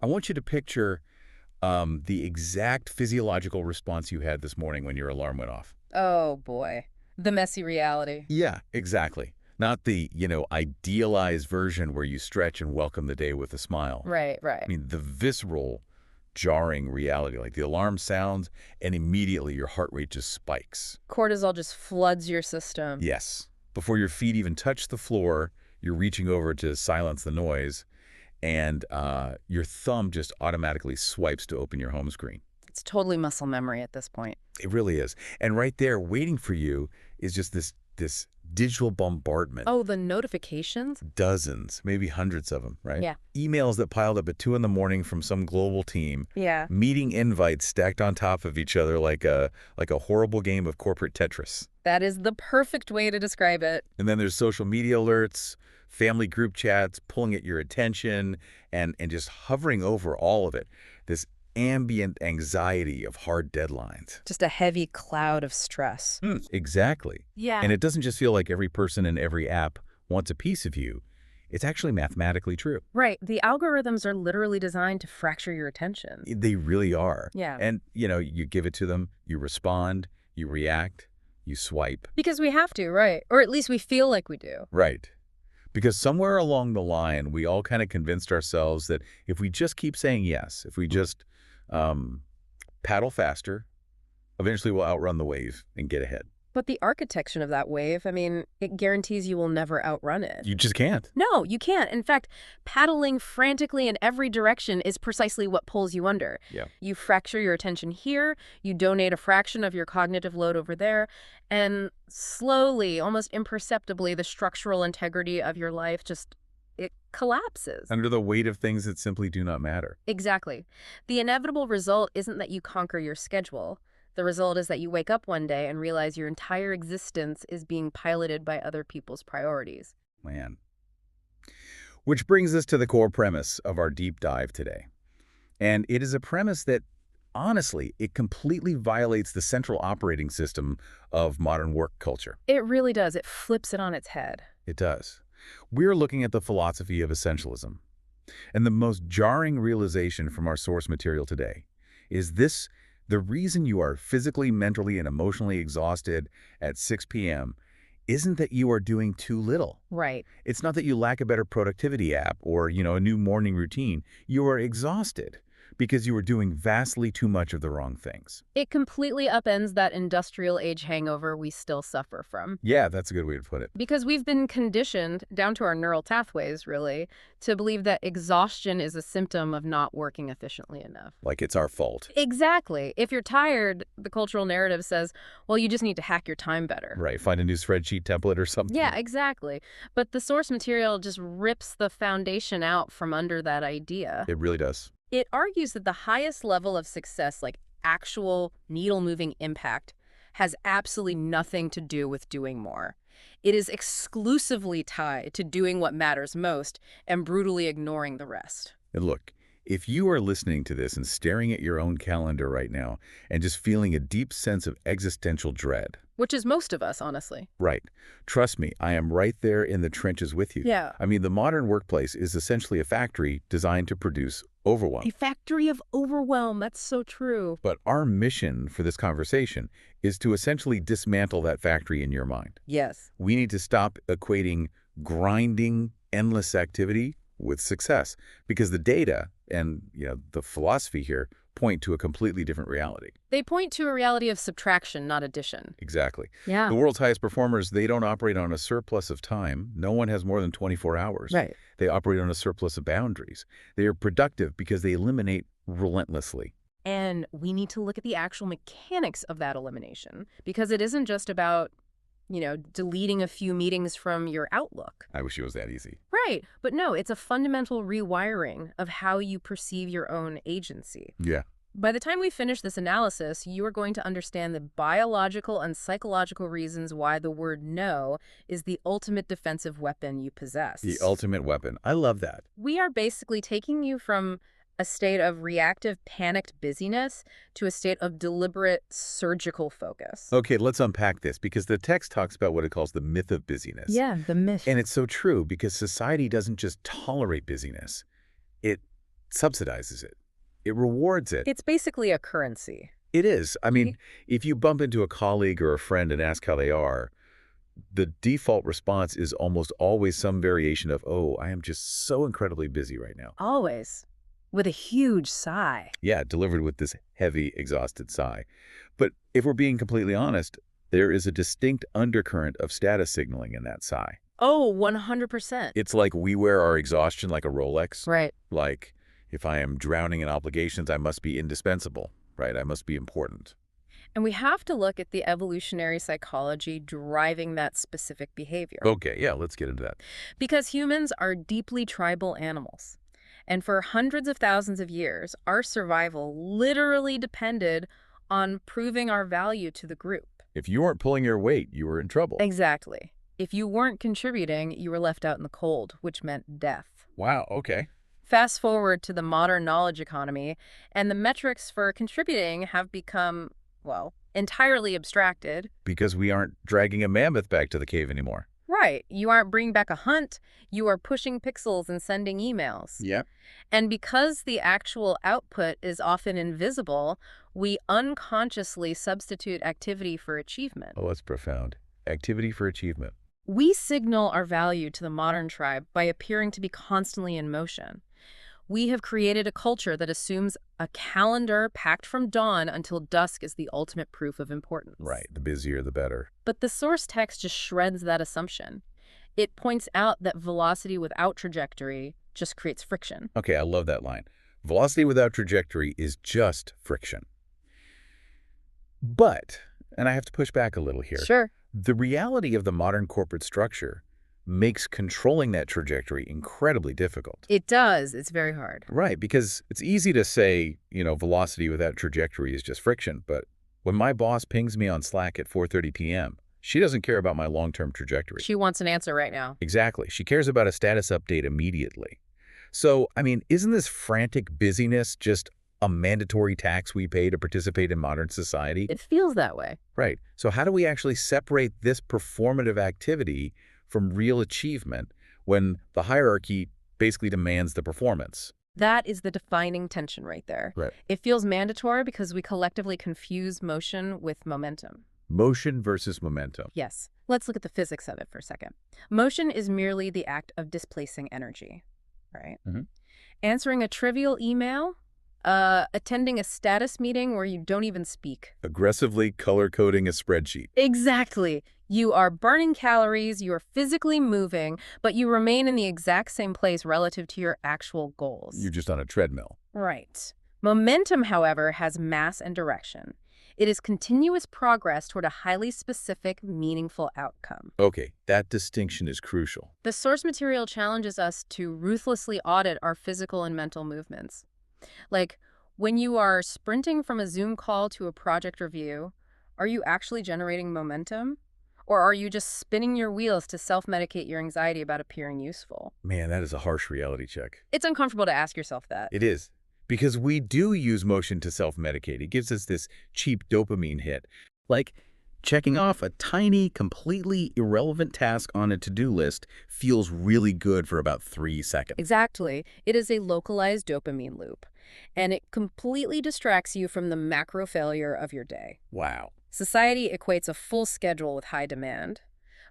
I want you to picture the exact physiological response you had this morning when your alarm went off. Oh, boy. The messy reality. Yeah, exactly. Not the, idealized version where you stretch and welcome the day with a smile. Right, I right. mean, the visceral, jarring reality, like the alarm sounds and immediately your heart rate just spikes. Cortisol just floods your system. Yes. Before your feet even touch the floor, you're reaching over to silence the noise, and your thumb just automatically swipes to open your home screen. It's totally muscle memory at this point. It really is. And right there, waiting for you is just this digital bombardment. Oh, the notifications? Dozens, maybe hundreds of them, right? Yeah. Emails that piled up at 2 in the morning from some global team. Yeah. Meeting invites stacked on top of each other like a horrible game of corporate Tetris. That is the perfect way to describe it. And then there's social media alerts, family group chats pulling at your attention, and just hovering over all of it. This ambient anxiety of hard deadlines. Just a heavy cloud of stress. Exactly. Yeah. And it doesn't just feel like every person in every app wants a piece of you. It's actually mathematically true. Right. The algorithms are literally designed to fracture your attention. They really are. Yeah. And, you give it to them, you respond, you react, you swipe. Because we have to, right? Or at least we feel like we do. Right. Because somewhere along the line, we all kind of convinced ourselves that if we just keep saying yes, if we just paddle faster, eventually we'll outrun the wave and get ahead. But the architecture of that wave, I mean, it guarantees you will never outrun it. You just can't. No, you can't. In fact, paddling frantically in every direction is precisely what pulls you under. Yeah. You fracture your attention here, you donate a fraction of your cognitive load over there, and slowly, almost imperceptibly, the structural integrity of your life it collapses. Under the weight of things that simply do not matter. Exactly. The inevitable result isn't that you conquer your schedule. The result is that you wake up one day and realize your entire existence is being piloted by other people's priorities. Man. Which brings us to the core premise of our deep dive today. And it is a premise that, honestly, it completely violates the central operating system of modern work culture. It really does. It flips it on its head. It does. We're looking at the philosophy of essentialism. And the most jarring realization from our source material today is this: the reason you are physically, mentally, and emotionally exhausted at 6 p.m. isn't that you are doing too little. Right. It's not that you lack a better productivity app or, a new morning routine. You are exhausted because you are doing vastly too much of the wrong things. It completely upends that industrial age hangover we still suffer from. Yeah, that's a good way to put it. Because we've been conditioned, down to our neural pathways, really, to believe that exhaustion is a symptom of not working efficiently enough. Like it's our fault. Exactly. If you're tired, the cultural narrative says, well, you just need to hack your time better. Right, find a new spreadsheet template or something. Yeah, exactly. But the source material just rips the foundation out from under that idea. It really does. It argues that the highest level of success, like actual needle-moving impact, has absolutely nothing to do with doing more. It is exclusively tied to doing what matters most and brutally ignoring the rest. And look, if you are listening to this and staring at your own calendar right now and just feeling a deep sense of existential dread. Which is most of us, honestly. Right. Trust me, I am right there in the trenches with you. Yeah. I mean, the modern workplace is essentially a factory designed to produce overwhelm. A factory of overwhelm. That's so true. But our mission for this conversation is to essentially dismantle that factory in your mind. Yes. We need to stop equating grinding, endless activity with success, because the data and the philosophy here point to a completely different reality. They point to a reality of subtraction, not addition. Exactly. Yeah. The world's highest performers, they don't operate on a surplus of time. No one has more than 24 hours. Right. They operate on a surplus of boundaries. They are productive because they eliminate relentlessly. And we need to look at the actual mechanics of that elimination, because it isn't just about deleting a few meetings from your Outlook. I wish it was that easy. Right. But no, it's a fundamental rewiring of how you perceive your own agency. Yeah. By the time we finish this analysis, you are going to understand the biological and psychological reasons why the word no is the ultimate defensive weapon you possess. The ultimate weapon. I love that. We are basically taking you from a state of reactive, panicked busyness to a state of deliberate, surgical focus. Okay, let's unpack this, because the text talks about what it calls the myth of busyness. Yeah, the myth. And it's so true, because society doesn't just tolerate busyness. It subsidizes it. It rewards it. It's basically a currency. It is. I mean, if you bump into a colleague or a friend and ask how they are, the default response is almost always some variation of, oh, I am just so incredibly busy right now. Always. With a huge sigh. Yeah, delivered with this heavy, exhausted sigh. But if we're being completely honest, there is a distinct undercurrent of status signaling in that sigh. Oh, 100%. It's like we wear our exhaustion like a Rolex. Right. Like, if I am drowning in obligations, I must be indispensable, right? I must be important. And we have to look at the evolutionary psychology driving that specific behavior. Okay, yeah, let's get into that. Because humans are deeply tribal animals. And for hundreds of thousands of years, our survival literally depended on proving our value to the group. If you weren't pulling your weight, you were in trouble. Exactly. If you weren't contributing, you were left out in the cold, which meant death. Wow, okay. Fast forward to the modern knowledge economy, and the metrics for contributing have become, well, entirely abstracted. Because we aren't dragging a mammoth back to the cave anymore. Right. You aren't bringing back a hunt. You are pushing pixels and sending emails. Yeah. And because the actual output is often invisible, we unconsciously substitute activity for achievement. Oh, that's profound. Activity for achievement. We signal our value to the modern tribe by appearing to be constantly in motion. We have created a culture that assumes a calendar packed from dawn until dusk is the ultimate proof of importance. Right, the busier the better. But the source text just shreds that assumption. It points out that velocity without trajectory just creates friction. Okay, I love that line. Velocity without trajectory is just friction. But, and I have to push back a little here, Sure. the reality of the modern corporate structure makes controlling that trajectory incredibly difficult. It does. It's very hard. Right, because it's easy to say, velocity without trajectory is just friction, but when my boss pings me on Slack at 4:30 p.m., she doesn't care about my long-term trajectory. She wants an answer right now. Exactly. She cares about a status update immediately. So, isn't this frantic busyness just a mandatory tax we pay to participate in modern society? It feels that way. Right. So how do we actually separate this performative activity from real achievement when the hierarchy basically demands the performance? That is the defining tension right there. Right. It feels mandatory because we collectively confuse motion with momentum. Motion versus momentum. Yes. Let's look at the physics of it for a second. Motion is merely the act of displacing energy, right? Mhm. Answering a trivial email, attending a status meeting where you don't even speak. Aggressively color-coding a spreadsheet. Exactly. You are burning calories, you are physically moving, but you remain in the exact same place relative to your actual goals. You're just on a treadmill. Right. Momentum, however, has mass and direction. It is continuous progress toward a highly specific, meaningful outcome. Okay, that distinction is crucial. The source material challenges us to ruthlessly audit our physical and mental movements. Like, when you are sprinting from a Zoom call to a project review, are you actually generating momentum? Or are you just spinning your wheels to self-medicate your anxiety about appearing useful? Man, that is a harsh reality check. It's uncomfortable to ask yourself that. It is. Because we do use motion to self-medicate. It gives us this cheap dopamine hit. Like checking off a tiny, completely irrelevant task on a to-do list feels really good for about 3 seconds. Exactly. It is a localized dopamine loop, and it completely distracts you from the macro failure of your day. Wow. Society equates a full schedule with high demand.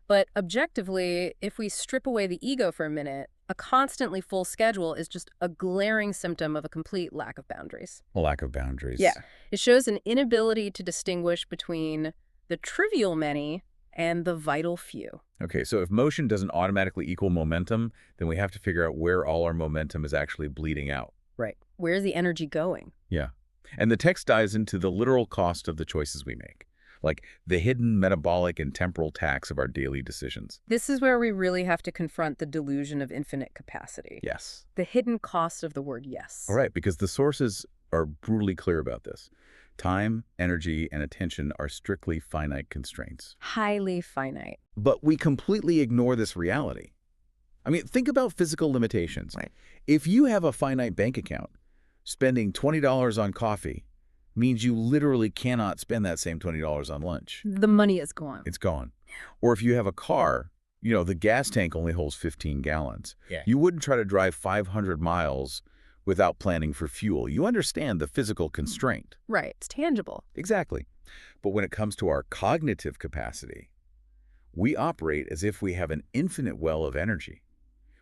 But objectively, if we strip away the ego for a minute, a constantly full schedule is just a glaring symptom of a complete lack of boundaries. A lack of boundaries. Yeah. It shows an inability to distinguish between the trivial many and the vital few. Okay, so if motion doesn't automatically equal momentum, then we have to figure out where all our momentum is actually bleeding out. Right. Where's the energy going? Yeah. And the text dives into the literal cost of the choices we make, like the hidden metabolic and temporal tax of our daily decisions. This is where we really have to confront the delusion of infinite capacity. Yes. The hidden cost of the word yes. All right, because the sources are brutally clear about this. Time, energy, and attention are strictly finite constraints. Highly finite. But we completely ignore this reality. Think about physical limitations. Right. If you have a finite bank account, spending $20 on coffee means you literally cannot spend that same $20 on lunch. The money is gone. It's gone. Or if you have a car, the gas tank only holds 15 gallons. Yeah. You wouldn't try to drive 500 miles without planning for fuel. You understand the physical constraint. Right, it's tangible. Exactly. But when it comes to our cognitive capacity, we operate as if we have an infinite well of energy.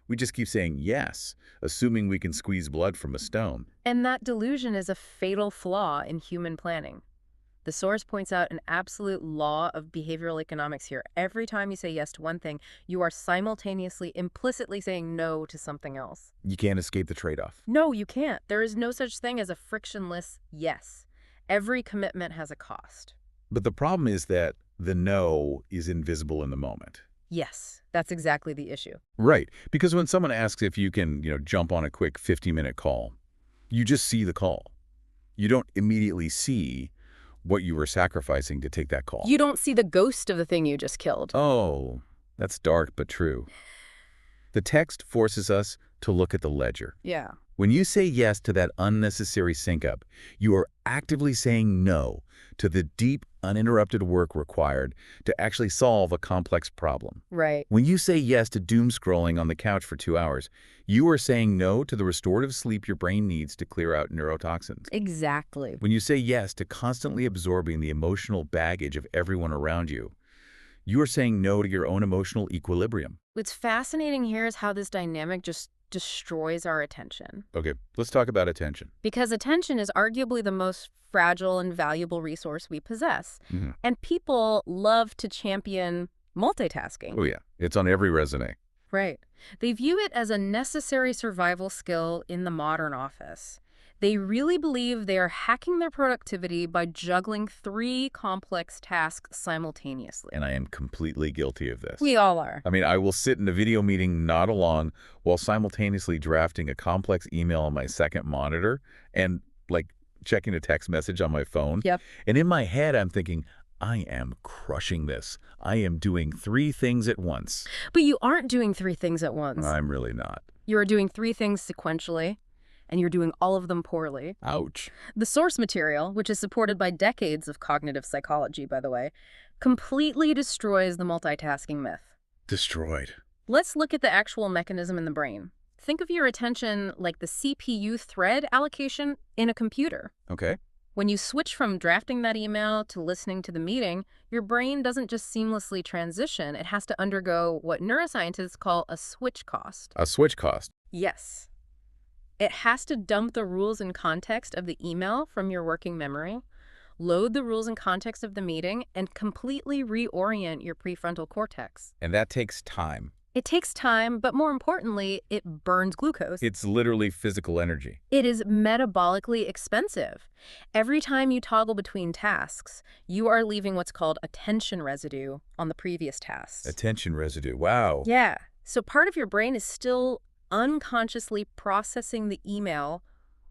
We just keep saying yes, assuming we can squeeze blood from a stone. And that delusion is a fatal flaw in human planning. The source points out an absolute law of behavioral economics here. Every time you say yes to one thing, you are simultaneously, implicitly saying no to something else. You can't escape the trade-off. No, you can't. There is no such thing as a frictionless yes. Every commitment has a cost. But the problem is that the no is invisible in the moment. Yes, that's exactly the issue. Right. Because when someone asks if you can, jump on a quick 50-minute call, you just see the call. You don't immediately see what you were sacrificing to take that call. You don't see the ghost of the thing you just killed. Oh, that's dark but true. The text forces us to look at the ledger. Yeah. When you say yes to that unnecessary sync-up, you are actively saying no to the deep, uninterrupted work required to actually solve a complex problem. Right. When you say yes to doom scrolling on the couch for 2 hours, you are saying no to the restorative sleep your brain needs to clear out neurotoxins. Exactly. When you say yes to constantly absorbing the emotional baggage of everyone around you, you are saying no to your own emotional equilibrium. What's fascinating here is how this dynamic just destroys our attention. Okay, let's talk about attention. Because attention is arguably the most fragile and valuable resource we possess. Mm-hmm. And people love to champion multitasking. Oh yeah, it's on every resume. Right. They view it as a necessary survival skill in the modern office. They really believe they are hacking their productivity by juggling 3 complex tasks simultaneously. And I am completely guilty of this. We all are. I mean, I will sit in a video meeting nod along while simultaneously drafting a complex email on my second monitor and, checking a text message on my phone. Yep. And in my head, I'm thinking, I am crushing this. I am doing 3 things at once. But you aren't doing 3 things at once. I'm really not. You are doing 3 things sequentially, and you're doing all of them poorly. Ouch. The source material, which is supported by decades of cognitive psychology, by the way, completely destroys the multitasking myth. Destroyed. Let's look at the actual mechanism in the brain. Think of your attention like the CPU thread allocation in a computer. Okay. When you switch from drafting that email to listening to the meeting, your brain doesn't just seamlessly transition. It has to undergo what neuroscientists call a switch cost. A switch cost. Yes. It has to dump the rules and context of the email from your working memory, load the rules and context of the meeting, and completely reorient your prefrontal cortex. And that takes time. It takes time, but more importantly, it burns glucose. It's literally physical energy. It is metabolically expensive. Every time you toggle between tasks, you are leaving what's called attention residue on the previous tasks. Attention residue. Wow. Yeah. So part of your brain is still unconsciously processing the email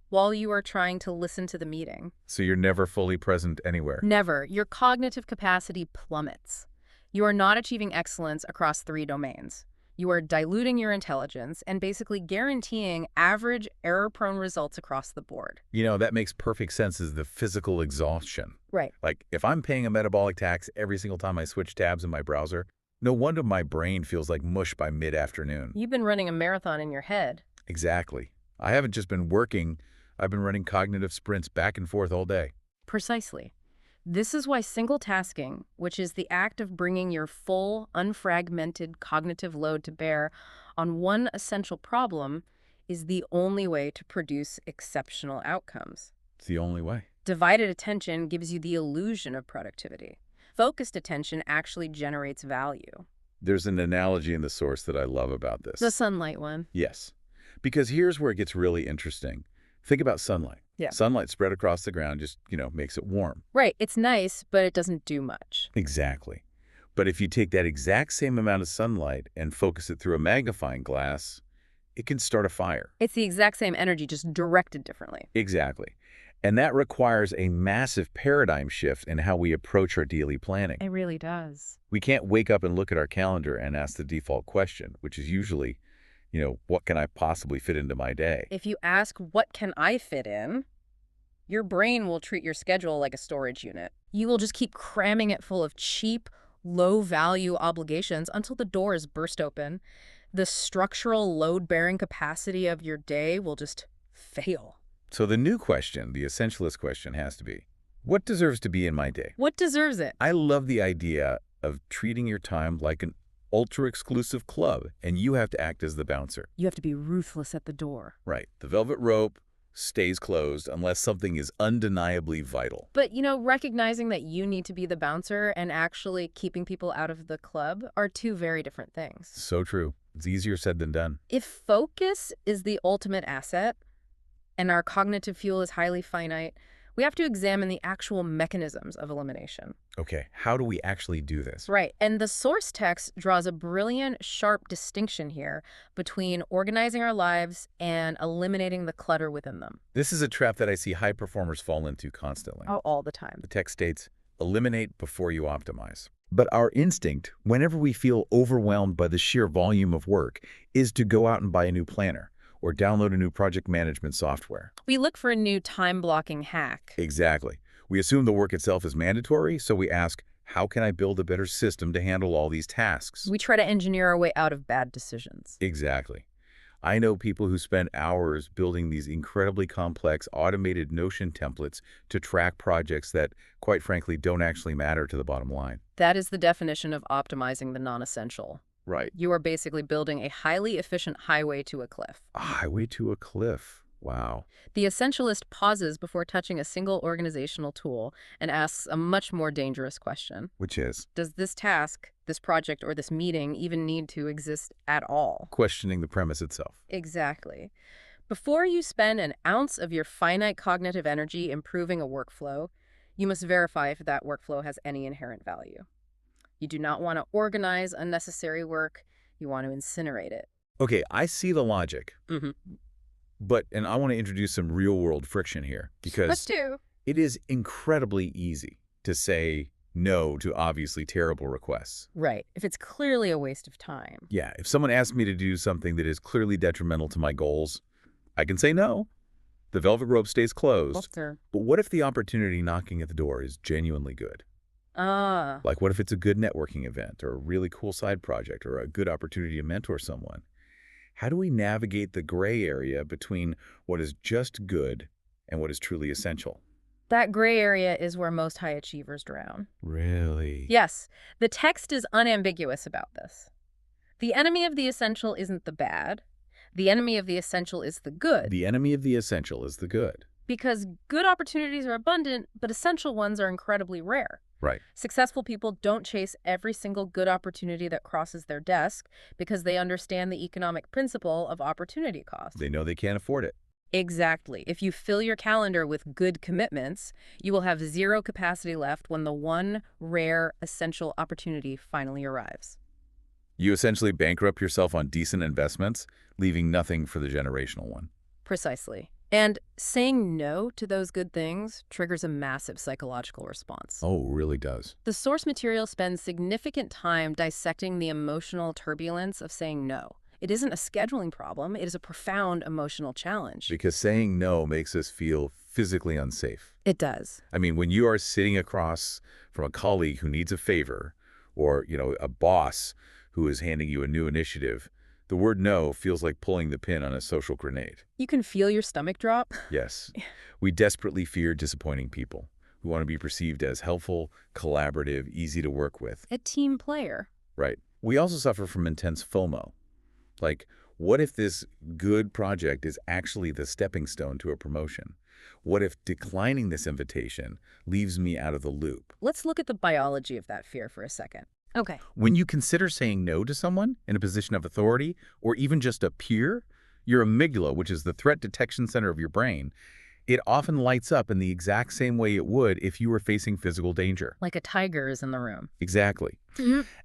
while you are trying to listen to the meeting. So you're never fully present anywhere. Never. Your cognitive capacity plummets. You are not achieving excellence across 3 domains. You are diluting your intelligence and basically guaranteeing average, error-prone results across the board. That makes perfect sense as the physical exhaustion. Right. Like, if I'm paying a metabolic tax every single time I switch tabs in my browser, no wonder my brain feels like mush by mid-afternoon. You've been running a marathon in your head. Exactly. I haven't just been working. I've been running cognitive sprints back and forth all day. Precisely. This is why single tasking, which is the act of bringing your full, unfragmented cognitive load to bear on one essential problem, is the only way to produce exceptional outcomes. It's the only way. Divided attention gives you the illusion of productivity. Focused attention actually generates value. There's an analogy in the source that I love about this. The sunlight one. Yes. Because here's where it gets really interesting. Think about sunlight. Yeah. Sunlight spread across the ground just, makes it warm. Right. It's nice, but it doesn't do much. Exactly. But if you take that exact same amount of sunlight and focus it through a magnifying glass, it can start a fire. It's the exact same energy, just directed differently. Exactly. And that requires a massive paradigm shift in how we approach our daily planning. It really does. We can't wake up and look at our calendar and ask the default question, which is usually, what can I possibly fit into my day? If you ask, what can I fit in, your brain will treat your schedule like a storage unit. You will just keep cramming it full of cheap, low-value obligations until the doors burst open. The structural load-bearing capacity of your day will just fail. So the new question, the essentialist question, has to be, what deserves to be in my day? What deserves it? I love the idea of treating your time like an ultra-exclusive club, and you have to act as the bouncer. You have to be ruthless at the door. Right. The velvet rope stays closed unless something is undeniably vital. But, recognizing that you need to be the bouncer and actually keeping people out of the club are two very different things. So true. It's easier said than done. If focus is the ultimate asset and our cognitive fuel is highly finite, we have to examine the actual mechanisms of elimination. Okay, how do we actually do this? Right, and the source text draws a brilliant, sharp distinction here between organizing our lives and eliminating the clutter within them. This is a trap that I see high performers fall into constantly. Oh, all the time. The text states, eliminate before you optimize. But our instinct, whenever we feel overwhelmed by the sheer volume of work, is to go out and buy a new planner or download a new project management software. We look for a new time-blocking hack. Exactly. We assume the work itself is mandatory, so we ask, how can I build a better system to handle all these tasks? We try to engineer our way out of bad decisions. Exactly. I know people who spend hours building these incredibly complex automated Notion templates to track projects that, quite frankly, don't actually matter to the bottom line. That is the definition of optimizing the non-essential. Right. You are basically building a highly efficient highway to a cliff. A highway to a cliff. Wow. The essentialist pauses before touching a single organizational tool and asks a much more dangerous question. Which is? Does this task, this project, or this meeting even need to exist at all? Questioning the premise itself. Exactly. Before you spend an ounce of your finite cognitive energy improving a workflow, you must verify if that workflow has any inherent value. You do not want to organize unnecessary work. You want to incinerate it. Okay, I see the logic. Mm-hmm. And I want to introduce some real-world friction here, because Let's do. it is incredibly easy to say no to obviously terrible requests. Right. If it's clearly a waste of time. Yeah, if someone asks me to do something that is clearly detrimental to my goals, I can say no. The velvet rope stays closed. Sure. But what if the opportunity knocking at the door is genuinely good? Like, what if it's a good networking event or a really cool side project or a good opportunity to mentor someone? How do we navigate the gray area between what is just good and what is truly essential? That gray area is where most high achievers drown. Really? Yes, the text is unambiguous about this. The enemy of the essential isn't the bad. The enemy of the essential is the good. The enemy of the essential is the good. Because good opportunities are abundant, but essential ones are incredibly rare. Right. Successful people don't chase every single good opportunity that crosses their desk because they understand the economic principle of opportunity cost. They know they can't afford it. Exactly. If you fill your calendar with good commitments, you will have zero capacity left when the one rare essential opportunity finally arrives. You essentially bankrupt yourself on decent investments, leaving nothing for the generational one. Precisely. And saying no to those good things triggers a massive psychological response. Oh, it really does. The source material spends significant time dissecting the emotional turbulence of saying no. It isn't a scheduling problem. It is a profound emotional challenge. Because saying no makes us feel physically unsafe. It does. I mean, when you are sitting across from a colleague who needs a favor or, a boss who is handing you a new initiative, the word no feels like pulling the pin on a social grenade. You can feel your stomach drop. Yes. We desperately fear disappointing people. We want to be perceived as helpful, collaborative, easy to work with. A team player. Right. We also suffer from intense FOMO. Like, what if this good project is actually the stepping stone to a promotion? What if declining this invitation leaves me out of the loop? Let's look at the biology of that fear for a second. Okay. When you consider saying no to someone in a position of authority, or even just a peer, your amygdala, which is the threat detection center of your brain, it often lights up in the exact same way it would if you were facing physical danger. Like a tiger is in the room. Exactly.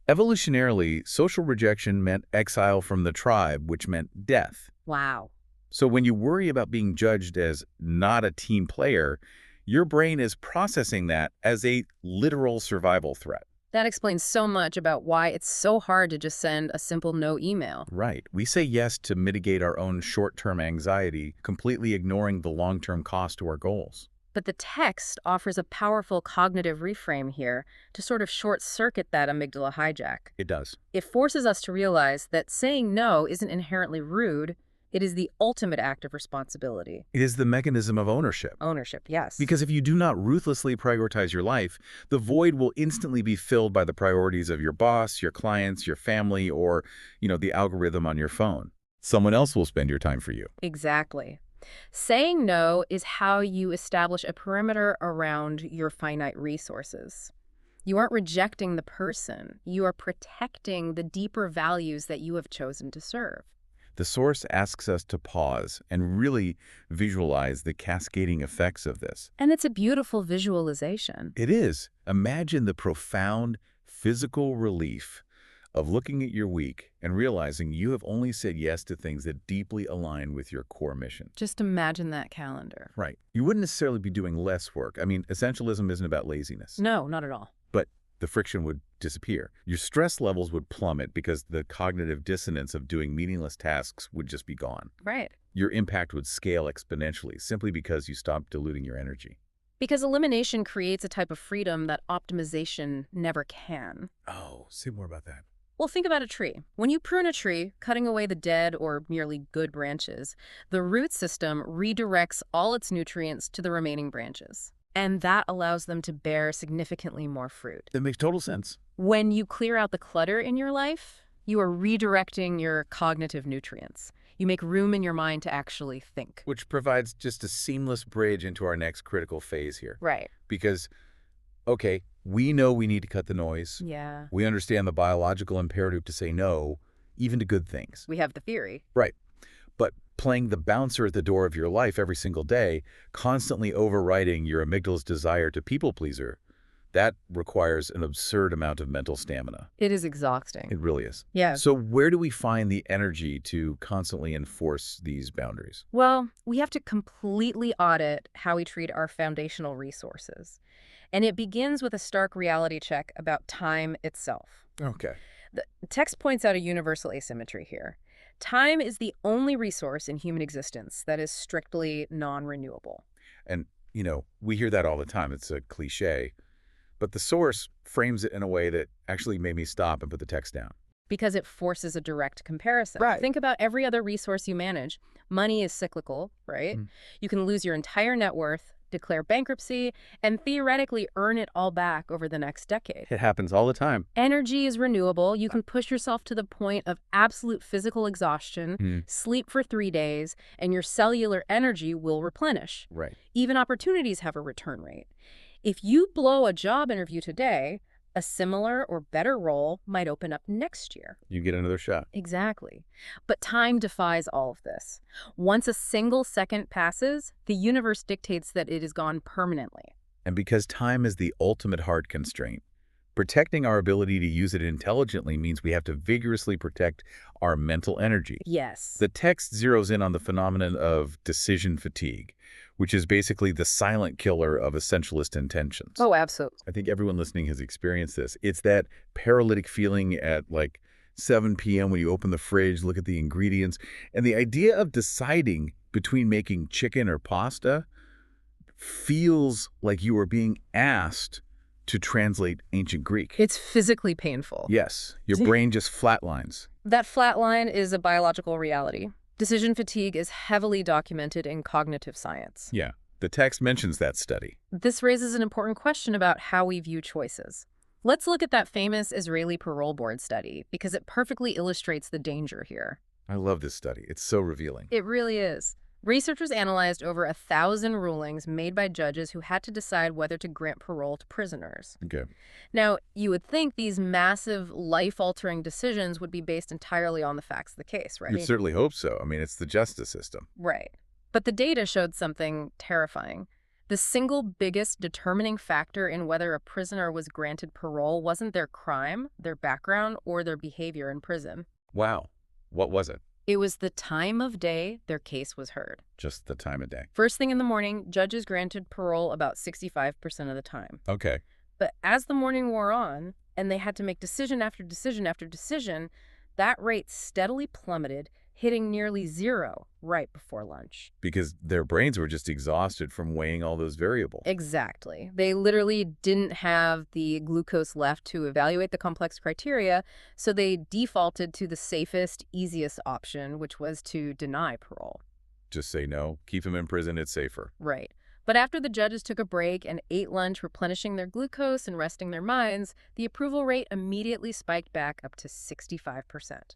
Evolutionarily, social rejection meant exile from the tribe, which meant death. Wow. So when you worry about being judged as not a team player, your brain is processing that as a literal survival threat. That explains so much about why it's so hard to just send a simple no email. Right. We say yes to mitigate our own short-term anxiety, completely ignoring the long-term cost to our goals. But the text offers a powerful cognitive reframe here to sort of short-circuit that amygdala hijack. It does. It forces us to realize that saying no isn't inherently rude, It is the ultimate act of responsibility. It is the mechanism of ownership. Ownership, yes. Because if you do not ruthlessly prioritize your life, the void will instantly be filled by the priorities of your boss, your clients, your family, or, the algorithm on your phone. Someone else will spend your time for you. Exactly. Saying no is how you establish a perimeter around your finite resources. You aren't rejecting the person. You are protecting the deeper values that you have chosen to serve. The source asks us to pause and really visualize the cascading effects of this. And it's a beautiful visualization. It is. Imagine the profound physical relief of looking at your week and realizing you have only said yes to things that deeply align with your core mission. Just imagine that calendar. Right. You wouldn't necessarily be doing less work. I mean, essentialism isn't about laziness. No, not at all. But the friction would disappear. Your stress levels would plummet because the cognitive dissonance of doing meaningless tasks would just be gone. Right. Your impact would scale exponentially simply because you stopped diluting your energy. Because elimination creates a type of freedom that optimization never can. Oh, say more about that. Well, think about a tree. When you prune a tree, cutting away the dead or merely good branches, the root system redirects all its nutrients to the remaining branches. And that allows them to bear significantly more fruit. That makes total sense. When you clear out the clutter in your life, you are redirecting your cognitive nutrients. You make room in your mind to actually think. Which provides just a seamless bridge into our next critical phase here. Right. Because, okay, we know we need to cut the noise. Yeah. We understand the biological imperative to say no, even to good things. We have the theory. Right. But playing the bouncer at the door of your life every single day, constantly overriding your amygdala's desire to people-pleaser, that requires an absurd amount of mental stamina. It is exhausting. It really is. Yeah. So where do we find the energy to constantly enforce these boundaries? Well, we have to completely audit how we treat our foundational resources. And it begins with a stark reality check about time itself. Okay. The text points out a universal asymmetry here. Time is the only resource in human existence that is strictly non-renewable. And, we hear that all the time. It's a cliche. But the source frames it in a way that actually made me stop and put the text down. Because it forces a direct comparison. Right. Think about every other resource you manage. Money is cyclical, right? You can lose your entire net worth, declare bankruptcy, and theoretically earn it all back over the next decade. It happens all the time. Energy is renewable. You can push yourself to the point of absolute physical exhaustion, sleep for 3 days, and your cellular energy will replenish. Right. Even opportunities have a return rate. If you blow a job interview today, a similar or better role might open up next year. You get another shot. Exactly. But time defies all of this. Once a single second passes, the universe dictates that it is gone permanently. And because time is the ultimate hard constraint, protecting our ability to use it intelligently means we have to vigorously protect our mental energy. Yes. The text zeroes in on the phenomenon of decision fatigue, which is basically the silent killer of essentialist intentions. Oh, absolutely. I think everyone listening has experienced this. It's that paralytic feeling at 7 p.m. when you open the fridge, look at the ingredients, and the idea of deciding between making chicken or pasta feels like you are being asked to translate ancient Greek. It's physically painful. Yes, your brain just flatlines. That flatline is a biological reality. Decision fatigue is heavily documented in cognitive science. Yeah, the text mentions that study. This raises an important question about how we view choices. Let's look at that famous Israeli parole board study because it perfectly illustrates the danger here. I love this study. It's so revealing. It really is. Researchers analyzed over 1,000 rulings made by judges who had to decide whether to grant parole to prisoners. Okay. Now, you would think these massive, life-altering decisions would be based entirely on the facts of the case, right? You'd certainly hope so. I mean, it's the justice system. Right. But the data showed something terrifying. The single biggest determining factor in whether a prisoner was granted parole wasn't their crime, their background, or their behavior in prison. Wow. What was it? It was the time of day their case was heard. Just the time of day. First thing in the morning, judges granted parole about 65% of the time. Okay. But as the morning wore on, and they had to make decision after decision after decision, that rate steadily plummeted hitting nearly zero right before lunch. Because their brains were just exhausted from weighing all those variables. Exactly. They literally didn't have the glucose left to evaluate the complex criteria, so they defaulted to the safest, easiest option, which was to deny parole. Just say no, keep them in prison, it's safer. Right. But after the judges took a break and ate lunch, replenishing their glucose and resting their minds, the approval rate immediately spiked back up to 65%.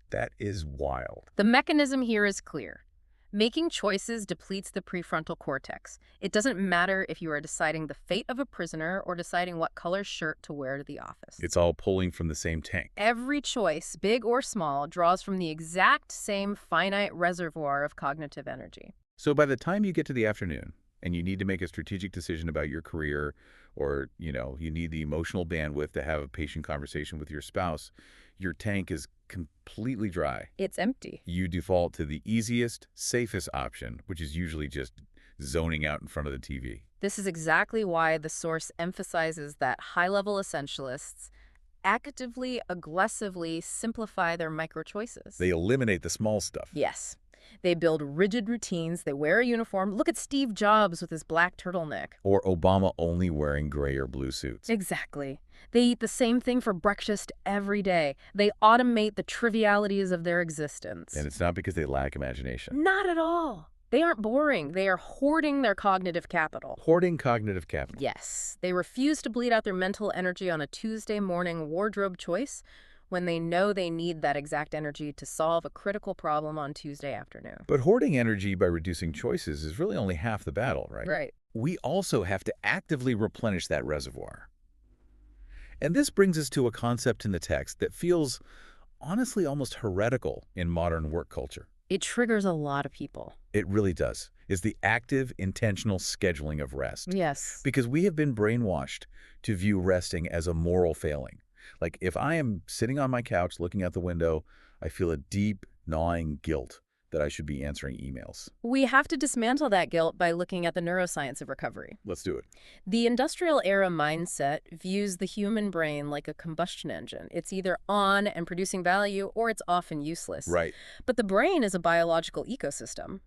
That is wild. The mechanism here is clear. Making choices depletes the prefrontal cortex. It doesn't matter if you are deciding the fate of a prisoner or deciding what color shirt to wear to the office. It's all pulling from the same tank. Every choice, big or small, draws from the exact same finite reservoir of cognitive energy. So by the time you get to the afternoon and you need to make a strategic decision about your career, or, you need the emotional bandwidth to have a patient conversation with your spouse, your tank is completely dry. It's empty. You default to the easiest, safest option, which is usually just zoning out in front of the TV. This is exactly why the source emphasizes that high-level essentialists actively, aggressively simplify their micro-choices. They eliminate the small stuff. Yes. They build rigid routines. They wear a uniform. Look at Steve Jobs with his black turtleneck. Or Obama only wearing gray or blue suits. Exactly. They eat the same thing for breakfast every day. They automate the trivialities of their existence. And it's not because they lack imagination. Not at all. They aren't boring. They are hoarding their cognitive capital. Hoarding cognitive capital. Yes. They refuse to bleed out their mental energy on a Tuesday morning wardrobe choice when they know they need that exact energy to solve a critical problem on Tuesday afternoon. But hoarding energy by reducing choices is really only half the battle, right? Right. We also have to actively replenish that reservoir. And this brings us to a concept in the text that feels, honestly, almost heretical in modern work culture. It triggers a lot of people. It really does. Is the active, intentional scheduling of rest. Yes. Because we have been brainwashed to view resting as a moral failing. Like, if I am sitting on my couch looking out the window, I feel a deep, gnawing guilt that I should be answering emails. We have to dismantle that guilt by looking at the neuroscience of recovery. Let's do it. The industrial era mindset views the human brain like a combustion engine. It's either on and producing value, or it's off and useless. Right. But the brain is a biological ecosystem.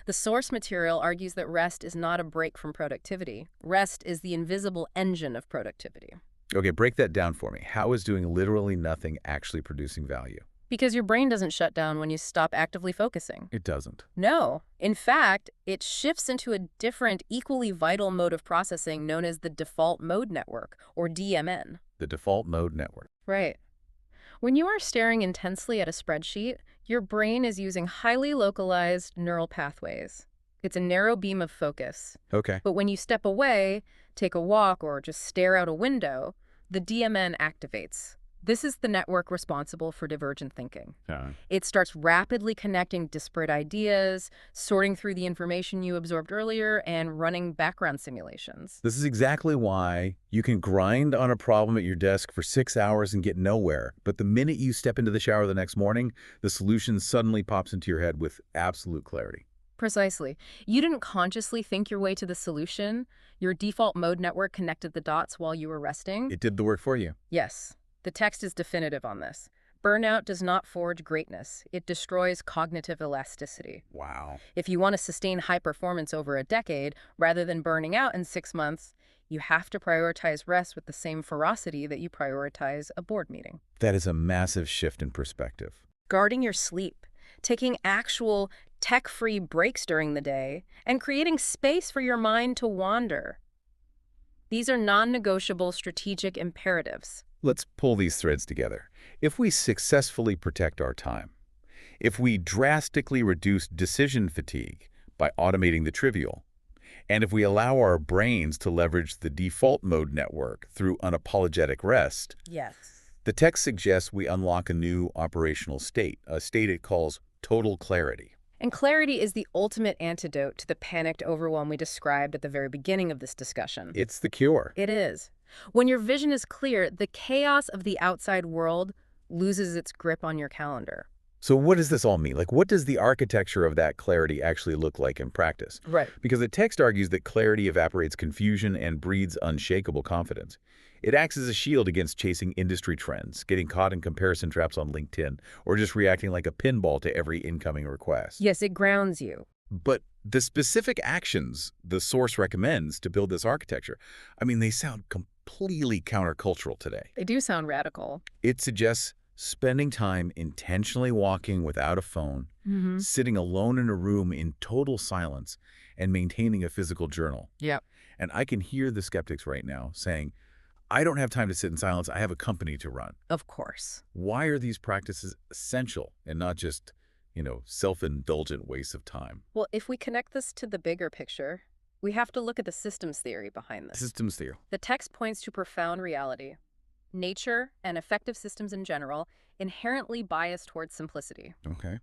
The source material argues that rest is not a break from productivity. Rest is the invisible engine of productivity. Okay, break that down for me. How is doing literally nothing actually producing value? Because your brain doesn't shut down when you stop actively focusing. It doesn't. No. In fact, it shifts into a different, equally vital mode of processing known as the default mode network, or DMN. The default mode network. Right. When you are staring intensely at a spreadsheet, your brain is using highly localized neural pathways. It's a narrow beam of focus. Okay. But when you step away, take a walk, or just stare out a window, the DMN activates. This is the network responsible for divergent thinking. It starts rapidly connecting disparate ideas, sorting through the information you absorbed earlier, and running background simulations. This is exactly why you can grind on a problem at your desk for 6 hours and get nowhere. But the minute you step into the shower the next morning, the solution suddenly pops into your head with absolute clarity. Precisely. You didn't consciously think your way to the solution. Your default mode network connected the dots while you were resting. It did the work for you. Yes. The text is definitive on this. Burnout does not forge greatness. It destroys cognitive elasticity. Wow. If you want to sustain high performance over a decade, rather than burning out in 6 months, you have to prioritize rest with the same ferocity that you prioritize a board meeting. That is a massive shift in perspective. Guarding your sleep, taking actual tech-free breaks during the day, and creating space for your mind to wander. These are non-negotiable strategic imperatives. Let's pull these threads together. If we successfully protect our time, if we drastically reduce decision fatigue by automating the trivial, and if we allow our brains to leverage the default mode network through unapologetic rest, Yes. the text suggests we unlock a new operational state, a state it calls total clarity. And clarity is the ultimate antidote to the panicked overwhelm we described at the very beginning of this discussion. It's the cure. It is. When your vision is clear, the chaos of the outside world loses its grip on your calendar. So what does this all mean? Like, what does the architecture of that clarity actually look like in practice? Right. Because the text argues that clarity evaporates confusion and breeds unshakable confidence. It acts as a shield against chasing industry trends, getting caught in comparison traps on LinkedIn, or just reacting like a pinball to every incoming request. Yes, it grounds you. But the specific actions the source recommends to build this architecture, I mean, they sound completely countercultural today. They do sound radical. It suggests spending time intentionally walking without a phone, sitting alone in a room in total silence, and maintaining a physical journal. Yep. And I can hear the skeptics right now saying, I don't have time to sit in silence. I have a company to run. Of course. Why are these practices essential and not just, self-indulgent wastes of time? Well, if we connect this to the bigger picture, we have to look at the systems theory behind this. Systems theory. The text points to profound reality. Nature and effective systems in general inherently bias towards simplicity. Okay.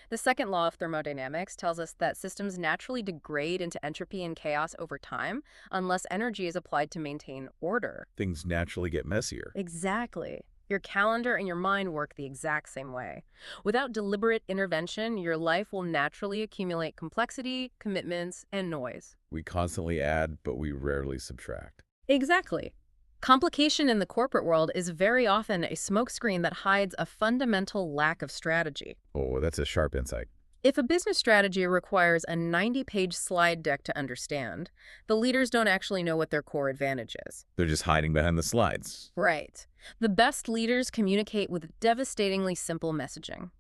The second law of thermodynamics tells us that systems naturally degrade into entropy and chaos over time unless energy is applied to maintain order. Things naturally get messier. Exactly. Your calendar and your mind work the exact same way. Without deliberate intervention, your life will naturally accumulate complexity, commitments, and noise. We constantly add, but we rarely subtract. Exactly. Complication in the corporate world is very often a smokescreen that hides a fundamental lack of strategy. Oh, that's a sharp insight. If a business strategy requires a 90-page slide deck to understand, the leaders don't actually know what their core advantage is. They're just hiding behind the slides. Right. The best leaders communicate with devastatingly simple messaging.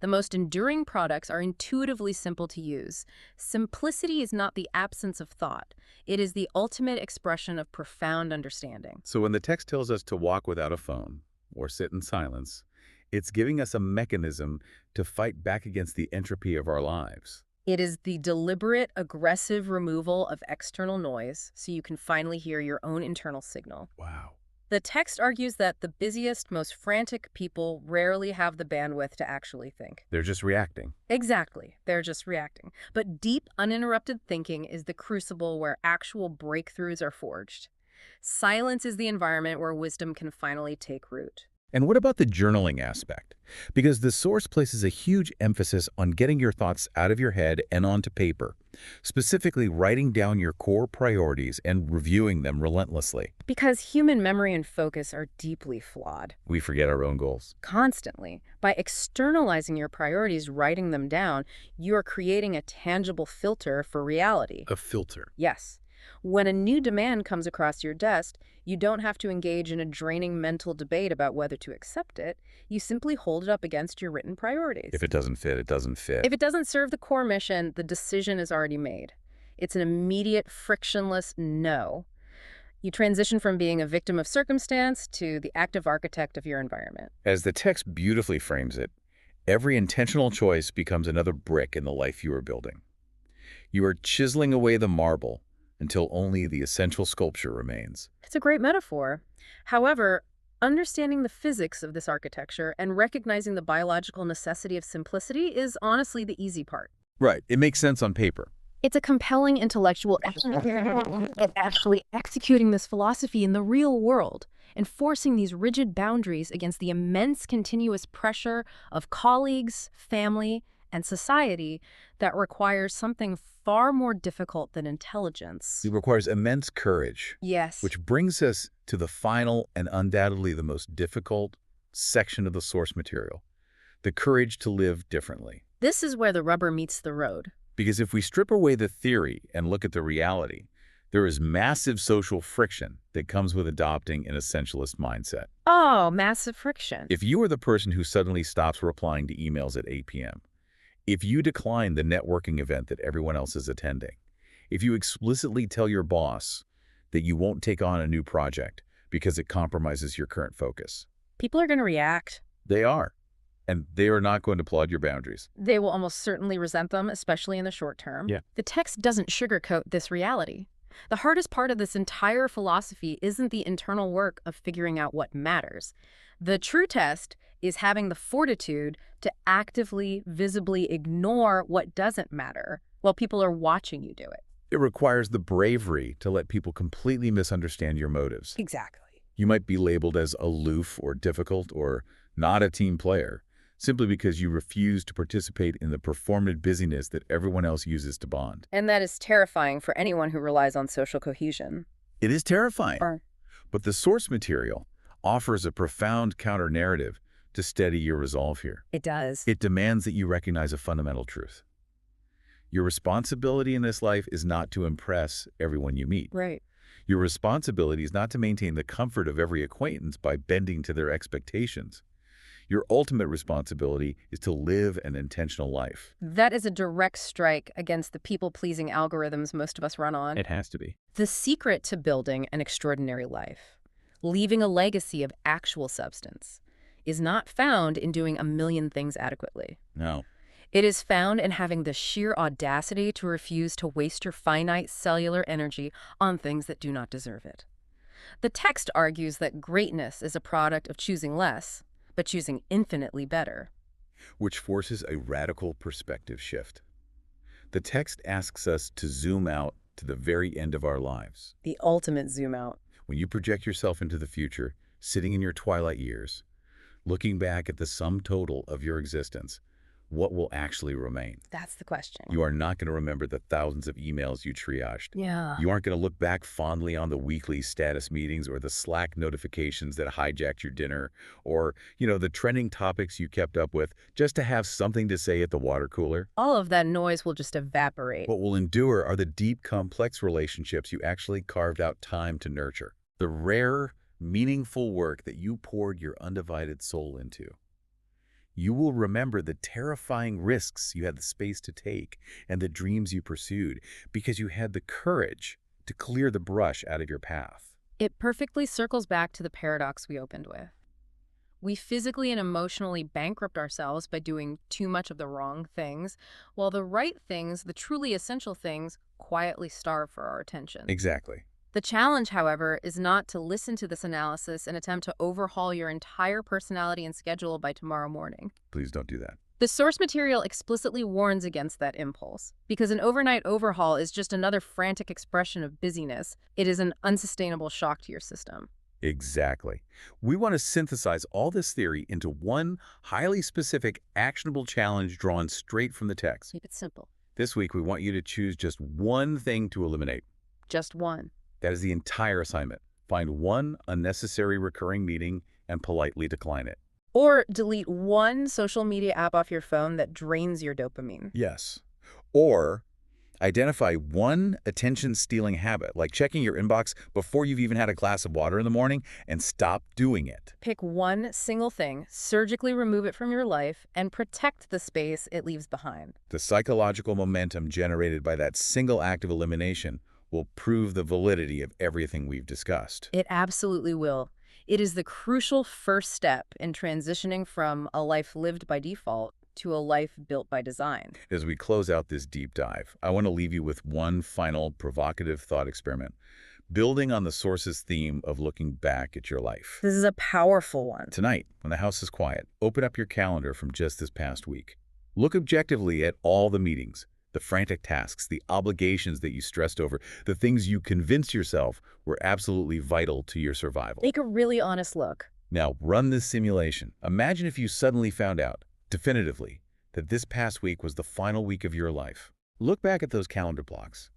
The most enduring products are intuitively simple to use. Simplicity is not the absence of thought. It is the ultimate expression of profound understanding. So when the text tells us to walk without a phone or sit in silence, it's giving us a mechanism to fight back against the entropy of our lives. It is the deliberate, aggressive removal of external noise so you can finally hear your own internal signal. Wow. The text argues that the busiest, most frantic people rarely have the bandwidth to actually think. They're just reacting. Exactly. They're just reacting. But deep, uninterrupted thinking is the crucible where actual breakthroughs are forged. Silence is the environment where wisdom can finally take root. And what about the journaling aspect? Because the source places a huge emphasis on getting your thoughts out of your head and onto paper, specifically writing down your core priorities and reviewing them relentlessly. Because human memory and focus are deeply flawed. We forget our own goals. Constantly. By externalizing your priorities, writing them down, you are creating a tangible filter for reality. A filter. Yes. When a new demand comes across your desk, you don't have to engage in a draining mental debate about whether to accept it. You simply hold it up against your written priorities. If it doesn't fit, it doesn't fit. If it doesn't serve the core mission, the decision is already made. It's an immediate, frictionless no. You transition from being a victim of circumstance to the active architect of your environment. As the text beautifully frames it, every intentional choice becomes another brick in the life you are building. You are chiseling away the marble until only the essential sculpture remains. It's a great metaphor. However, understanding the physics of this architecture and recognizing the biological necessity of simplicity is honestly the easy part. Right. It makes sense on paper. It's a compelling intellectual actually executing this philosophy in the real world, enforcing these rigid boundaries against the immense continuous pressure of colleagues, family, and society that requires something far more difficult than intelligence. It requires immense courage. Yes. Which brings us to the final and undoubtedly the most difficult section of the source material, the courage to live differently. This is where the rubber meets the road. Because if we strip away the theory and look at the reality, there is massive social friction that comes with adopting an essentialist mindset. Oh, massive friction. If you are the person who suddenly stops replying to emails at 8 p.m., if you decline the networking event that everyone else is attending, if you explicitly tell your boss that you won't take on a new project because it compromises your current focus. People are going to react. They are. And they are not going to applaud your boundaries. They will almost certainly resent them, especially in the short term. Yeah. The text doesn't sugarcoat this reality. The hardest part of this entire philosophy isn't the internal work of figuring out what matters. The true test is having the fortitude to actively, visibly ignore what doesn't matter while people are watching you do it. It requires the bravery to let people completely misunderstand your motives. Exactly. You might be labeled as aloof or difficult or not a team player. simply because you refuse to participate in the performative busyness that everyone else uses to bond. And that is terrifying for anyone who relies on social cohesion. It is terrifying. Or, But the source material offers a profound counter-narrative to steady your resolve here. it does. It demands that you recognize a fundamental truth. Your responsibility in this life is not to impress everyone you meet. Right. Your responsibility is not to maintain the comfort of every acquaintance by bending to their expectations. Your ultimate responsibility is to live an intentional life. That is a direct strike against the people-pleasing algorithms most of us run on. It has to be. The secret to building an extraordinary life, leaving a legacy of actual substance, is not found in doing a million things adequately. No. It is found in having the sheer audacity to refuse to waste your finite cellular energy on things that do not deserve it. The text argues that greatness is a product of choosing less, but choosing infinitely better. Which forces a radical perspective shift. The text asks us to zoom out to the very end of our lives. The ultimate zoom out. When you project yourself into the future, sitting in your twilight years, looking back at the sum total of your existence, what will actually remain? That's the question. You are not going to remember the thousands of emails you triaged. Yeah. You aren't going to look back fondly on the weekly status meetings or the Slack notifications that hijacked your dinner or, the trending topics you kept up with just to have something to say at the water cooler. All of that noise will just evaporate. What will endure are the deep, complex relationships you actually carved out time to nurture. The rare, meaningful work that you poured your undivided soul into. You will remember the terrifying risks you had the space to take and the dreams you pursued because you had the courage to clear the brush out of your path. It perfectly circles back to the paradox we opened with. We physically and emotionally bankrupt ourselves by doing too much of the wrong things, while the right things, the truly essential things, quietly starve for our attention. Exactly. The challenge, however, is not to listen to this analysis and attempt to overhaul your entire personality and schedule by tomorrow morning. Please don't do that. The source material explicitly warns against that impulse, because an overnight overhaul is just another frantic expression of busyness. It is an unsustainable shock to your system. Exactly. We want to synthesize all this theory into one highly specific, actionable challenge drawn straight from the text. Keep it simple. This week, we want you to choose just one thing to eliminate. Just one. That is the entire assignment. Find one unnecessary recurring meeting and politely decline it. Or delete one social media app off your phone that drains your dopamine. Yes. Or identify one attention-stealing habit, like checking your inbox before you've even had a glass of water in the morning, and stop doing it. Pick one single thing, surgically remove it from your life, and protect the space it leaves behind. The psychological momentum generated by that single act of elimination will prove the validity of everything we've discussed. It absolutely will. It is the crucial first step in transitioning from a life lived by default to a life built by design. As we close out this deep dive, I want to leave you with one final provocative thought experiment, building on the source's theme of looking back at your life. This is a powerful one. Tonight, when the house is quiet, open up your calendar from just this past week. Look objectively at all the meetings, the frantic tasks, the obligations that you stressed over, the things you convinced yourself were absolutely vital to your survival. Take a really honest look. Now, run this simulation. Imagine if you suddenly found out, definitively, that this past week was the final week of your life. Look back at those calendar blocks.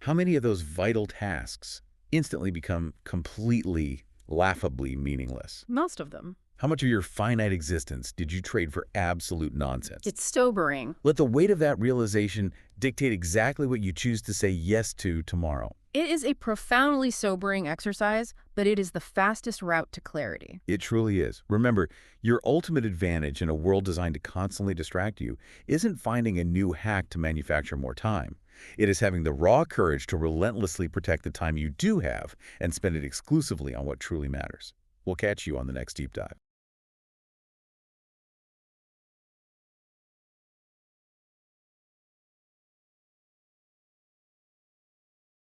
How many of those vital tasks instantly become completely, laughably meaningless? Most of them. How much of your finite existence did you trade for absolute nonsense? It's sobering. Let the weight of that realization dictate exactly what you choose to say yes to tomorrow. It is a profoundly sobering exercise, but it is the fastest route to clarity. It truly is. Remember, your ultimate advantage in a world designed to constantly distract you isn't finding a new hack to manufacture more time. It is having the raw courage to relentlessly protect the time you do have and spend it exclusively on what truly matters. We'll catch you on the next deep dive.